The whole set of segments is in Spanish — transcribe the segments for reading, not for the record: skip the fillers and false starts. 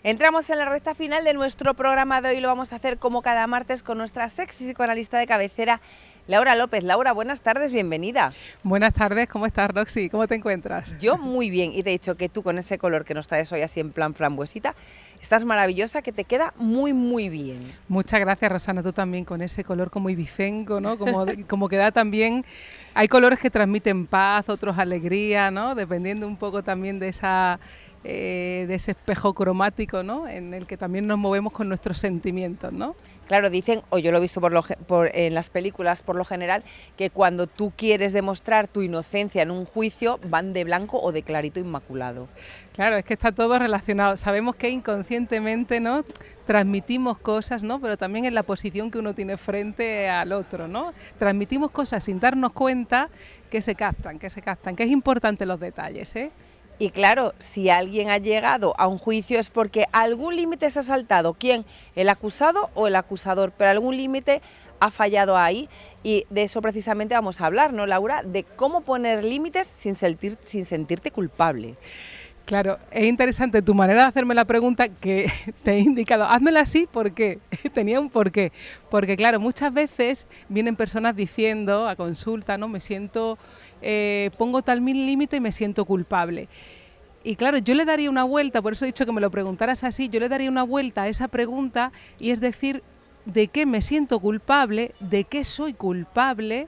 Entramos en la recta final de nuestro programa de hoy. Lo vamos a hacer como cada martes con nuestra sexy psicoanalista de cabecera, Laura López. Laura, buenas tardes, bienvenida. Buenas tardes, ¿cómo estás, Roxy? ¿Cómo te encuentras? Yo muy bien, y te he dicho que tú con ese color que nos traes hoy así en plan frambuesita, estás maravillosa, que te queda muy bien. Muchas gracias, Rosana, tú también con ese color como ibicenco, ¿no? Como que da también, hay colores que transmiten paz, otros alegría, ¿no? Dependiendo un poco también de ese espejo cromático, ¿no? En el que también nos movemos con nuestros sentimientos, ¿no? Claro, dicen, o yo lo he visto en las películas por lo general, que cuando tú quieres demostrar tu inocencia en un juicio, van de blanco o de clarito inmaculado. Claro, es que está todo relacionado. Sabemos que inconscientemente, ¿no?, transmitimos cosas, ¿no?, pero también en la posición que uno tiene frente al otro, ¿no? Transmitimos cosas sin darnos cuenta que se captan, que es importante los detalles, ¿eh? Y claro, si alguien ha llegado a un juicio es porque algún límite se ha saltado. ¿Quién? ¿El acusado o el acusador? Pero algún límite ha fallado ahí, y de eso precisamente vamos a hablar, ¿no, Laura? De cómo poner límites sin sentirte culpable. Claro, es interesante tu manera de hacerme la pregunta, que te he indicado, házmela así, ¿por qué? Tenía un porqué. Porque claro, muchas veces vienen personas diciendo a consulta, ¿no?, me siento, pongo tal límite y me siento culpable. Y claro, yo le daría una vuelta, por eso he dicho que me lo preguntaras así, yo le daría una vuelta a esa pregunta, y es decir, ¿de qué me siento culpable? ¿De qué soy culpable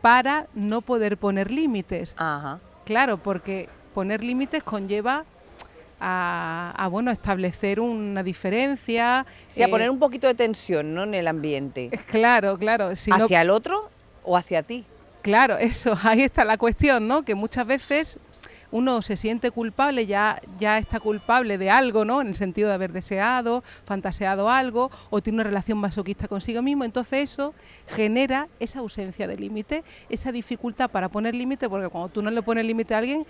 para no poder poner límites? Ajá. Claro, porque poner límites conlleva a establecer una diferencia. Sí, a poner un poquito de tensión, ¿no?, en el ambiente. Claro. Si ¿Hacia el otro o hacia ti? Claro, eso, ahí está la cuestión, ¿no? Que muchas veces uno se siente culpable, ya está culpable de algo, ¿no?, en el sentido de haber deseado, fantaseado algo, o tiene una relación masoquista consigo mismo. Entonces eso genera esa ausencia de límite, esa dificultad para poner límite, porque cuando tú no le pones límite a alguien,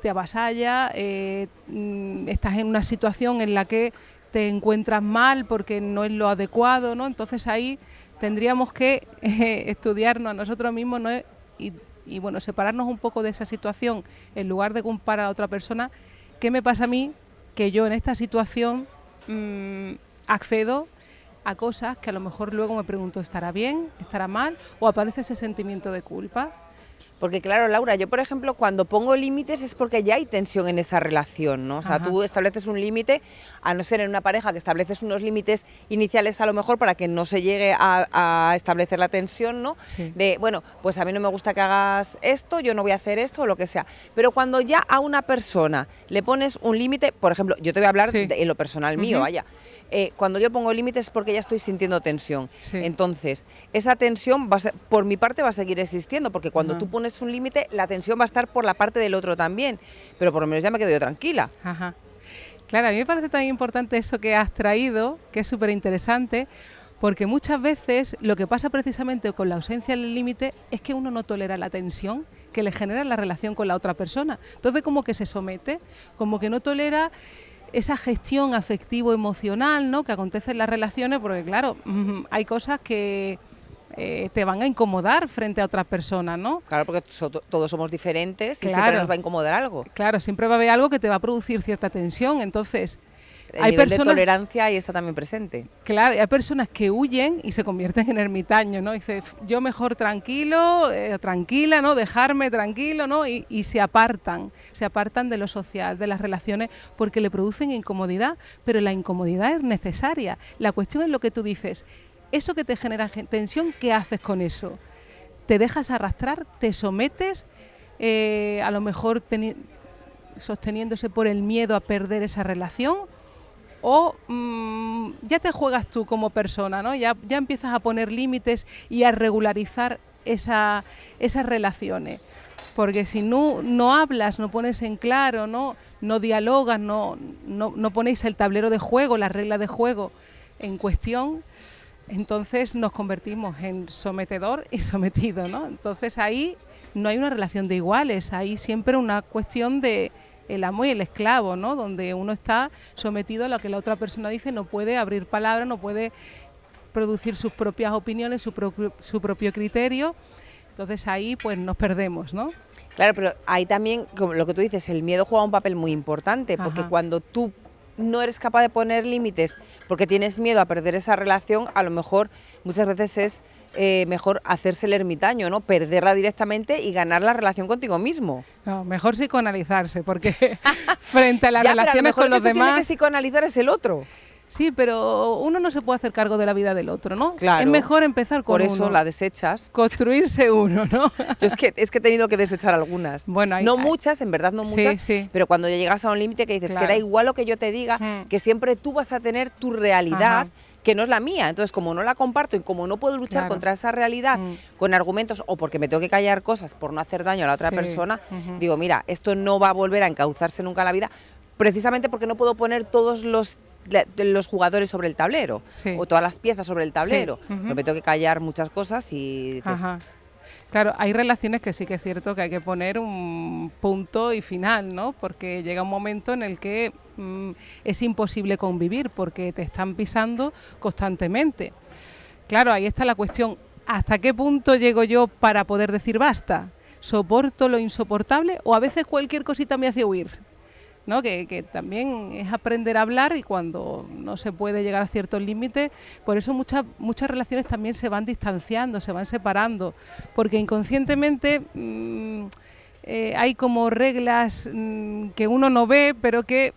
te avasalla, estás en una situación en la que te encuentras mal porque no es lo adecuado, ¿no? Entonces ahí tendríamos que estudiarnos a nosotros mismos, ¿no?, y bueno, separarnos un poco de esa situación, en lugar de culpar a otra persona. ¿Qué me pasa a mí que yo en esta situación accedo a cosas que a lo mejor luego me pregunto, ¿estará bien? ¿Estará mal? ¿O aparece ese sentimiento de culpa? Porque claro, Laura, yo por ejemplo cuando pongo límites es porque ya hay tensión en esa relación, ¿no? O sea, tú estableces un límite, a no ser en una pareja que estableces unos límites iniciales a lo mejor para que no se llegue a establecer la tensión, ¿no? Sí. De, bueno, pues a mí no me gusta que hagas esto, yo no voy a hacer esto o lo que sea. Pero cuando ya a una persona le pones un límite, por ejemplo, yo te voy a hablar en lo personal mío, vaya. Cuando yo pongo límites es porque ya estoy sintiendo tensión. Sí. Entonces, esa tensión por mi parte va a seguir existiendo, porque cuando tú pones un límite, la tensión va a estar por la parte del otro también, pero por lo menos ya me quedo yo tranquila. Ajá. Claro, a mí me parece también importante eso que has traído, que es súper interesante, porque muchas veces lo que pasa precisamente con la ausencia del límite es que uno no tolera la tensión que le genera la relación con la otra persona. Entonces como que se somete, como que no tolera esa gestión afectivo-emocional, ¿no?, que acontece en las relaciones, porque claro, hay cosas que te van a incomodar frente a otras personas, ¿no? Claro, porque todos somos diferentes, y claro, siempre nos va a incomodar algo. Claro, siempre va a haber algo que te va a producir cierta tensión. Entonces, el nivel de tolerancia ahí está también presente. Claro, hay personas que huyen y se convierten en ermitaños, ¿no? Dice, yo mejor tranquilo, tranquila, ¿no?, dejarme tranquilo, ¿no? Y se apartan de lo social, de las relaciones, porque le producen incomodidad, pero la incomodidad es necesaria. La cuestión es lo que tú dices, eso que te genera tensión, ¿qué haces con eso? ¿Te dejas arrastrar? ¿Te sometes? A lo mejor sosteniéndose por el miedo a perder esa relación, o ya te juegas tú como persona, ¿no? Ya empiezas a poner límites y a regularizar esas relaciones. Porque si no hablas, no pones en claro, no dialogas, no ponéis el tablero de juego, la regla de juego en cuestión, entonces nos convertimos en sometedor y sometido, ¿no? Entonces ahí no hay una relación de iguales, hay siempre una cuestión de el amo y el esclavo, ¿no?, donde uno está sometido a lo que la otra persona dice, no puede abrir palabra, no puede producir sus propias opiniones, su propio criterio. Entonces ahí pues nos perdemos, ¿no? Claro, pero ahí también, como lo que tú dices, el miedo juega un papel muy importante, porque cuando tú no eres capaz de poner límites porque tienes miedo a perder esa relación, a lo mejor muchas veces es mejor hacerse el ermitaño, ¿no? Perderla directamente y ganar la relación contigo mismo. No, mejor psicoanalizarse, porque frente a las ya, relaciones con los demás... Tiene que psicoanalizar es el otro. Sí, pero uno no se puede hacer cargo de la vida del otro, ¿no? Claro. Es mejor empezar con uno. Por eso la desechas. Construirse uno, ¿no? Yo es que he tenido que desechar algunas. Bueno, no muchas, en verdad no muchas, sí. pero cuando ya llegas a un límite que dices Claro. que da igual lo que yo te diga, que siempre tú vas a tener tu realidad, Ajá. que no es la mía. Entonces, como no la comparto y como no puedo luchar Claro. contra esa realidad con argumentos o porque me tengo que callar cosas por no hacer daño a la otra Sí. persona, digo, mira, esto no va a volver a encauzarse nunca en la vida, precisamente porque no puedo poner todos los jugadores sobre el tablero, Sí. o todas las piezas sobre el tablero. Sí. Pero me tengo que callar muchas cosas y dices, Ajá. Claro, hay relaciones que sí que es cierto que hay que poner un punto y final, ¿no? Porque llega un momento en el que es imposible convivir porque te están pisando constantemente. Claro, ahí está la cuestión, ¿hasta qué punto llego yo para poder decir basta? ¿Soporto lo insoportable o a veces cualquier cosita me hace huir? ¿No? Que también es aprender a hablar y cuando no se puede llegar a ciertos límites, por eso muchas relaciones también se van distanciando, se van separando, porque inconscientemente hay como reglas que uno no ve, pero que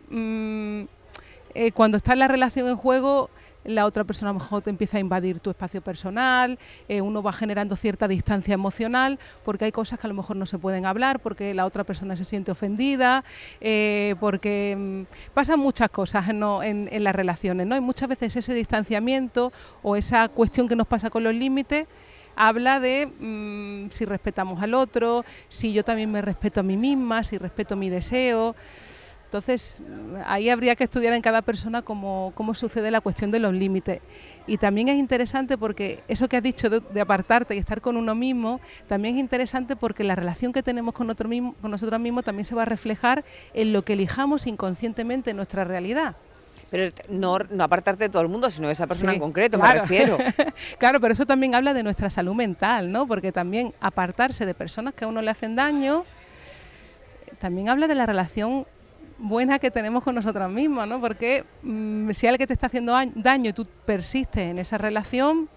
cuando está la relación en juego, la otra persona a lo mejor te empieza a invadir tu espacio personal, uno va generando cierta distancia emocional, porque hay cosas que a lo mejor no se pueden hablar, porque la otra persona se siente ofendida, porque pasan muchas cosas en las relaciones, ¿no? Y muchas veces ese distanciamiento o esa cuestión que nos pasa con los límites habla de si respetamos al otro, si yo también me respeto a mí misma, si respeto mi deseo. Entonces, ahí habría que estudiar en cada persona cómo sucede la cuestión de los límites. Y también es interesante porque eso que has dicho de apartarte y estar con uno mismo, también es interesante porque la relación que tenemos con nosotros mismos también se va a reflejar en lo que elijamos inconscientemente en nuestra realidad. Pero no apartarte de todo el mundo, sino de esa persona Sí, en concreto, claro. me refiero. Claro, pero eso también habla de nuestra salud mental, ¿no? Porque también apartarse de personas que a uno le hacen daño, también habla de la relación buena que tenemos con nosotros mismos, ¿no? Porque si alguien te está haciendo daño y tú persistes en esa relación...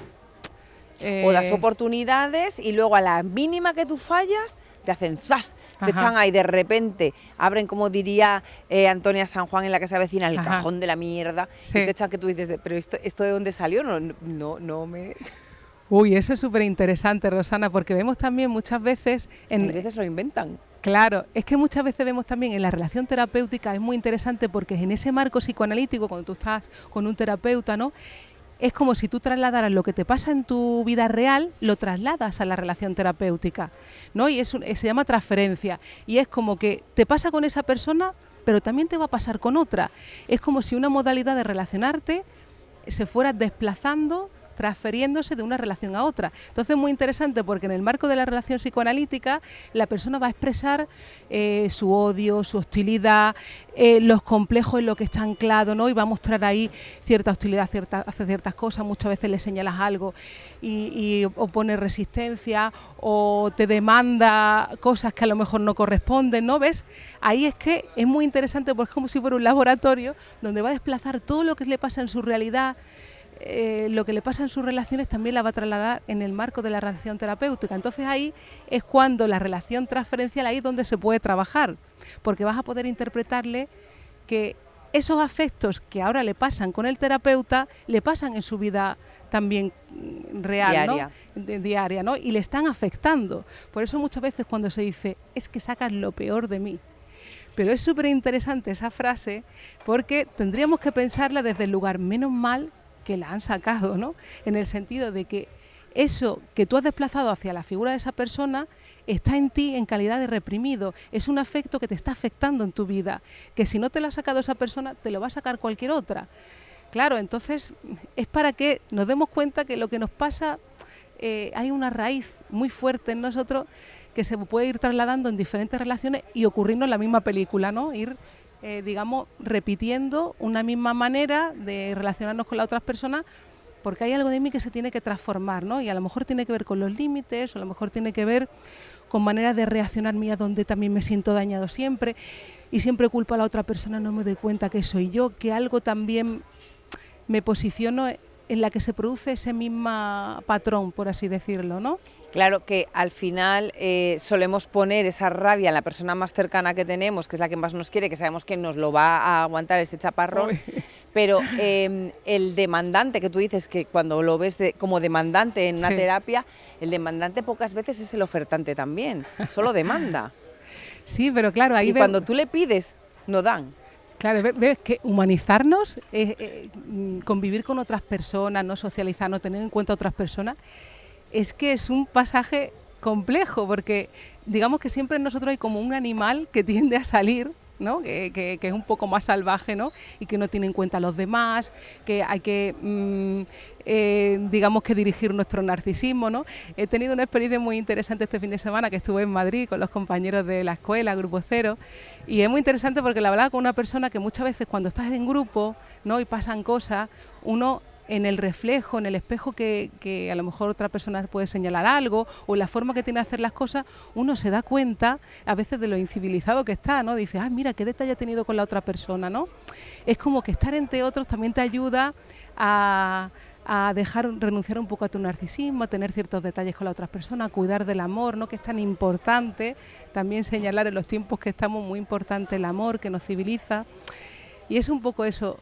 O das oportunidades y luego a la mínima que tú fallas, te hacen ¡zas! Te echan ahí de repente, abren, como diría Antonia San Juan en La que se avecina, el cajón de la mierda, sí. Y te echan que tú dices, pero ¿esto de dónde salió? No me... Uy, eso es súper interesante, Rosana, porque vemos también muchas veces... A veces lo inventan. Claro, es que muchas veces vemos también en la relación terapéutica, es muy interesante porque en ese marco psicoanalítico, cuando tú estás con un terapeuta, ¿no? Es como si tú trasladaras lo que te pasa en tu vida real, lo trasladas a la relación terapéutica, ¿no? Y se llama transferencia. Y es como que te pasa con esa persona, pero también te va a pasar con otra. Es como si una modalidad de relacionarte se fuera desplazando, transfiriéndose de una relación a otra. Entonces es muy interesante porque en el marco de la relación psicoanalítica la persona va a expresar su odio, su hostilidad, los complejos en lo que está anclado, ¿no? Y va a mostrar ahí cierta hostilidad hacia ciertas cosas, muchas veces le señalas algo y opone resistencia o te demanda cosas que a lo mejor no corresponden, ¿no? ¿Ves? Ahí es que es muy interesante porque es como si fuera un laboratorio donde va a desplazar todo lo que le pasa en su realidad. Lo que le pasa en sus relaciones también la va a trasladar en el marco de la relación terapéutica. Entonces ahí es cuando la relación transferencial, ahí es donde se puede trabajar, porque vas a poder interpretarle que esos afectos que ahora le pasan con el terapeuta, le pasan en su vida también real, diaria. ¿no? Diaria, ¿no? Y le están afectando. Por eso muchas veces cuando se dice, es que sacas lo peor de mí. Pero es súper interesante esa frase porque tendríamos que pensarla desde el lugar menos mal que la han sacado, ¿no? En el sentido de que eso que tú has desplazado hacia la figura de esa persona está en ti en calidad de reprimido, es un afecto que te está afectando en tu vida, que si no te lo ha sacado esa persona, te lo va a sacar cualquier otra. Claro, entonces es para que nos demos cuenta que lo que nos pasa, hay una raíz muy fuerte en nosotros que se puede ir trasladando en diferentes relaciones y ocurrirnos la misma película, ¿no? Ir digamos, repitiendo una misma manera de relacionarnos con las otras personas, porque hay algo de mí que se tiene que transformar, ¿no? Y a lo mejor tiene que ver con los límites, o a lo mejor tiene que ver con maneras de reaccionar mías donde también me siento dañado siempre y siempre culpo a la otra persona, no me doy cuenta que soy yo, que algo también me posiciono en la que se produce ese mismo patrón, por así decirlo, ¿no? Claro que al final solemos poner esa rabia en la persona más cercana que tenemos, que es la que más nos quiere, que sabemos que nos lo va a aguantar ese chaparrón. Uy. Pero el demandante, que tú dices que cuando lo ves como demandante en una terapia, el demandante pocas veces es el ofertante también, solo demanda. Sí, pero claro, ahí... Y cuando tú le pides, no dan. Claro, ves que humanizarnos, convivir con otras personas, no socializar, no tener en cuenta a otras personas, es que es un pasaje complejo, porque digamos que siempre en nosotros hay como un animal que tiende a salir, ¿no? Que es un poco más salvaje, ¿no? Y que no tiene en cuenta a los demás, que hay que, digamos que dirigir nuestro narcisismo, ¿no? He tenido una experiencia muy interesante este fin de semana que estuve en Madrid con los compañeros de la escuela, Grupo Cero, y es muy interesante porque la hablaba con una persona que muchas veces cuando estás en grupo, ¿no? Y pasan cosas, uno en el reflejo, en el espejo que a lo mejor otra persona puede señalar algo o la forma que tiene de hacer las cosas, uno se da cuenta a veces de lo incivilizado que está, ¿no? Dice, mira, qué detalle ha tenido con la otra persona, ¿no? Es como que estar entre otros también te ayuda a renunciar un poco a tu narcisismo, a tener ciertos detalles con la otra persona, a cuidar del amor, ¿no? Que es tan importante, también señalar en los tiempos que estamos, muy importante el amor que nos civiliza, y es un poco eso.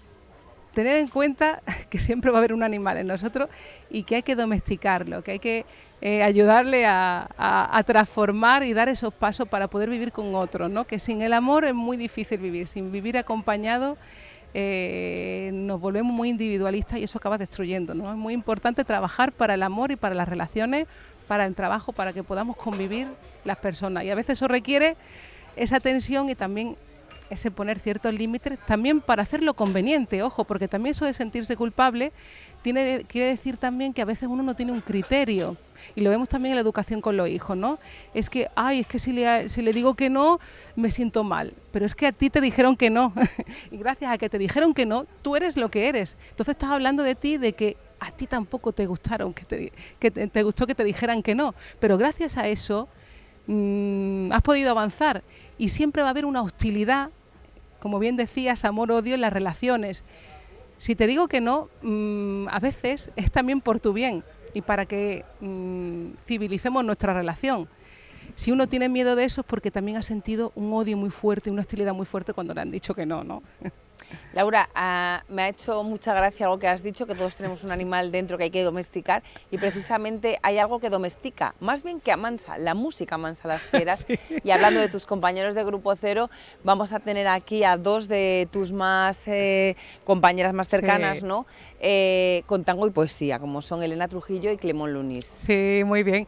Tener en cuenta que siempre va a haber un animal en nosotros y que hay que domesticarlo, que hay que ayudarle a transformar y dar esos pasos para poder vivir con otros, ¿no? Que sin el amor es muy difícil vivir, sin vivir acompañado nos volvemos muy individualistas y eso acaba destruyendo, ¿no? Es muy importante trabajar para el amor y para las relaciones, para el trabajo, para que podamos convivir las personas, y a veces eso requiere esa tensión y también ese poner ciertos límites, también para hacerlo conveniente, ojo, porque también eso de sentirse culpable quiere decir también que a veces uno no tiene un criterio, y lo vemos también en la educación con los hijos, ¿no? Es que, es que si le digo que no, me siento mal, pero es que a ti te dijeron que no, y gracias a que te dijeron que no, tú eres lo que eres, entonces estás hablando de ti, de que a ti tampoco te gustaron, que te gustó que te dijeran que no, pero gracias a eso has podido avanzar, y siempre va a haber una hostilidad, como bien decías, amor-odio en las relaciones. Si te digo que no, a veces es también por tu bien y para que civilicemos nuestra relación. Si uno tiene miedo de eso es porque también ha sentido un odio muy fuerte, una hostilidad muy fuerte cuando le han dicho que no, ¿no? Laura, me ha hecho mucha gracia algo que has dicho, que todos tenemos un animal dentro que hay que domesticar, y precisamente hay algo que domestica, más bien que amansa, la música amansa las fieras. Sí. Y hablando de tus compañeros de Grupo Cero, vamos a tener aquí a dos de tus más compañeras más cercanas, sí, ¿no? Con tango y poesía, como son Elena Trujillo y Clemón Lunis. Sí, muy bien.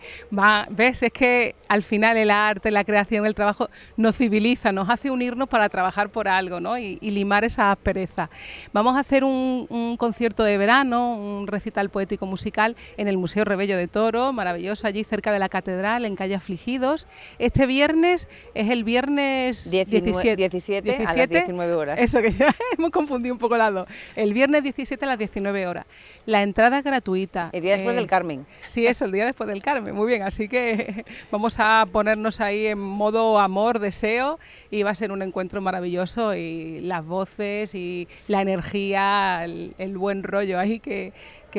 ¿Ves? Es que al final el arte, la creación, el trabajo nos civiliza, nos hace unirnos para trabajar por algo, ¿no? Y limar esa aspereza. Vamos a hacer un concierto de verano, un recital poético musical en el Museo Rebello de Toro, maravilloso, allí cerca de la Catedral, en calle Afligidos. Este viernes es el viernes 17 a las 19 horas. Eso, que ya hemos confundido un poco las dos. El viernes 17 a las 19 horas. La entrada es gratuita. El día después del Carmen. Sí, eso, el día después del Carmen. Muy bien, así que vamos a ponernos ahí en modo amor, deseo, y va a ser un encuentro maravilloso, y las voces y la energía, el buen rollo ahí que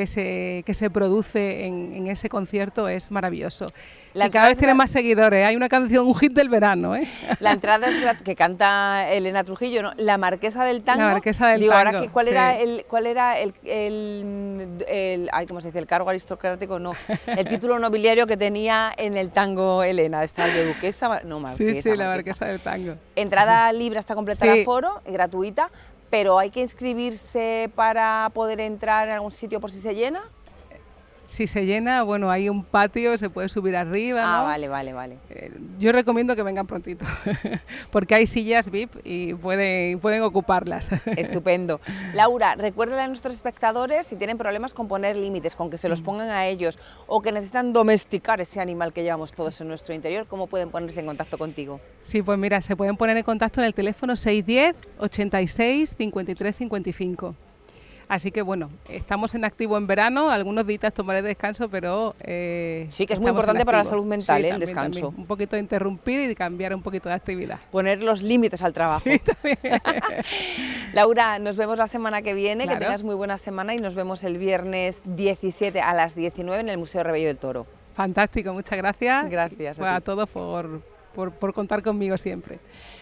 se produce en ese concierto es maravilloso. Y cada vez tiene más seguidores. Hay una canción, un hit del verano, ¿ay, que canta Elena Trujillo, ¿no? La Marquesa del Tango. La Marquesa del Tango. Ahora, ¿cuál era ¿cómo se dice? El cargo aristocrático, no. El título nobiliario que tenía en el tango Elena. ¿Está de duquesa? No, marquesa. Sí, la Marquesa del Tango. Entrada libre hasta completar el aforo, gratuita, pero hay que inscribirse para poder entrar en algún sitio por si se llena. Si se llena, bueno, hay un patio, se puede subir arriba, ¿no? Vale. Yo recomiendo que vengan prontito, porque hay sillas VIP y pueden ocuparlas. Estupendo. Laura, recuérdale a nuestros espectadores, si tienen problemas con poner límites, con que se los pongan a ellos, o que necesitan domesticar ese animal que llevamos todos en nuestro interior, ¿cómo pueden ponerse en contacto contigo? Sí, pues mira, se pueden poner en contacto en el teléfono 610 86 53 55. Así que bueno, estamos en activo en verano, algunos días tomaré descanso, pero sí, que es muy importante para la salud mental, sí, el descanso. También. Un poquito de interrumpir y de cambiar un poquito de actividad. Poner los límites al trabajo. Sí, también. Laura, nos vemos la semana que viene, claro. Que tengas muy buena semana y nos vemos el viernes 17 a las 19 en el Museo Rebello del Toro. Fantástico, muchas gracias. Gracias a todos por contar conmigo siempre.